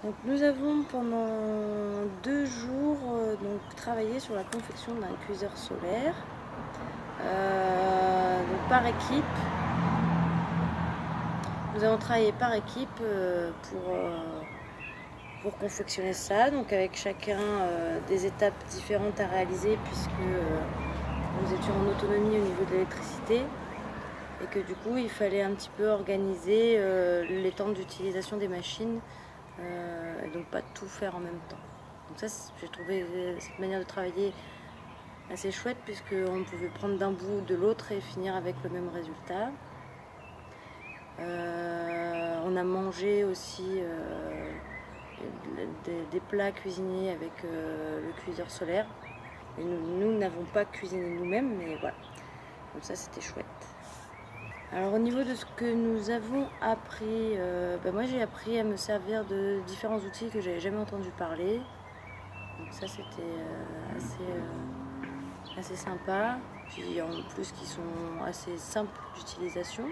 Donc nous avons pendant 2 jours travaillé sur la confection d'un cuiseur solaire donc par équipe. Nous avons travaillé par équipe pour confectionner ça, donc avec chacun des étapes différentes à réaliser puisque nous étions en autonomie au niveau de l'électricité et que du coup il fallait un petit peu organiser les temps d'utilisation des machines et donc pas tout faire en même temps. Donc ça, j'ai trouvé cette manière de travailler assez chouette puisqu'on pouvait prendre d'un bout ou de l'autre et finir avec le même résultat. On a mangé aussi des plats cuisinés avec le cuiseur solaire. Et nous n'avons pas cuisiné nous-mêmes, mais voilà. Donc ça, c'était chouette. Alors au niveau de ce que nous avons appris, moi j'ai appris à me servir de différents outils que j'avais jamais entendu parler. Donc ça c'était assez sympa. Puis en plus qui sont assez simples d'utilisation.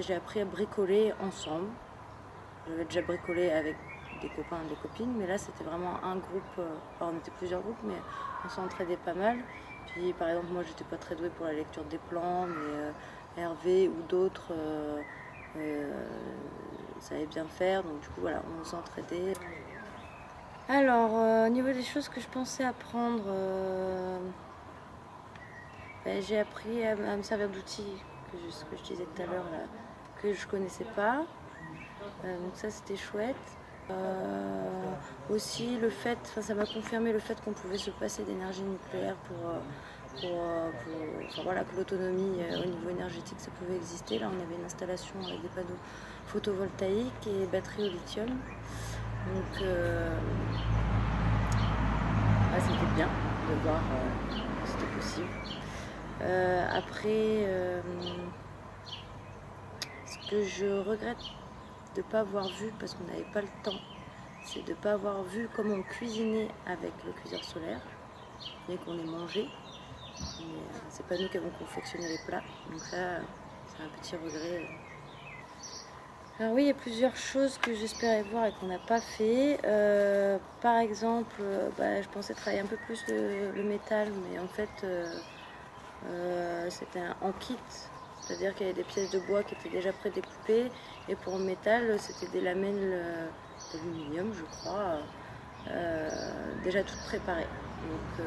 J'ai appris à bricoler ensemble. J'avais déjà bricolé avec des copains et des copines, mais là c'était vraiment un groupe, on était plusieurs groupes, mais on s'entraidait pas mal. Puis par exemple moi j'étais pas très douée pour la lecture des plans, mais Hervé ou d'autres savaient bien faire, donc du coup voilà, on s'entraidait. Alors au niveau des choses que je pensais apprendre, j'ai appris à me servir d'outils ce que je disais tout à l'heure là, que je connaissais pas. Donc ça c'était chouette. Aussi le fait, ça m'a confirmé le fait qu'on pouvait se passer d'énergie nucléaire voilà, que l'autonomie au niveau énergétique ça pouvait exister. Là on avait une installation avec des panneaux photovoltaïques et batteries au lithium. Donc c'était bien de voir que c'était possible. Après, ce que je regrette de ne pas avoir vu, parce qu'on n'avait pas le temps, c'est de ne pas avoir vu comment on cuisinait avec le cuiseur solaire, bien qu'on ait mangé. Mais c'est pas nous qui avons confectionné les plats, donc ça, c'est un petit regret. Alors oui, il y a plusieurs choses que j'espérais voir et qu'on n'a pas fait. Par exemple, je pensais travailler un peu plus le métal, mais en fait, c'était en kit. C'est-à-dire qu'il y avait des pièces de bois qui étaient déjà prédécoupées, et pour le métal, c'était des lamelles d'aluminium, je crois, déjà toutes préparées. Donc,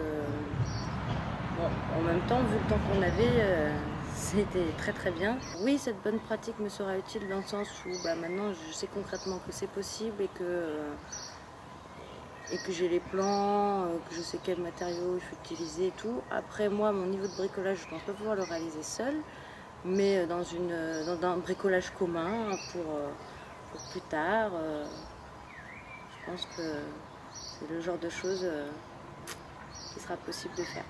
en même temps, vu le temps qu'on avait, c'était très très bien. Oui, cette bonne pratique me sera utile dans le sens où maintenant je sais concrètement que c'est possible et que j'ai les plans, que je sais quel matériau il faut utiliser et tout. Après moi, mon niveau de bricolage, je ne pense pas pouvoir le réaliser seul, mais dans un bricolage commun pour plus tard, je pense que c'est le genre de choses qui sera possible de faire.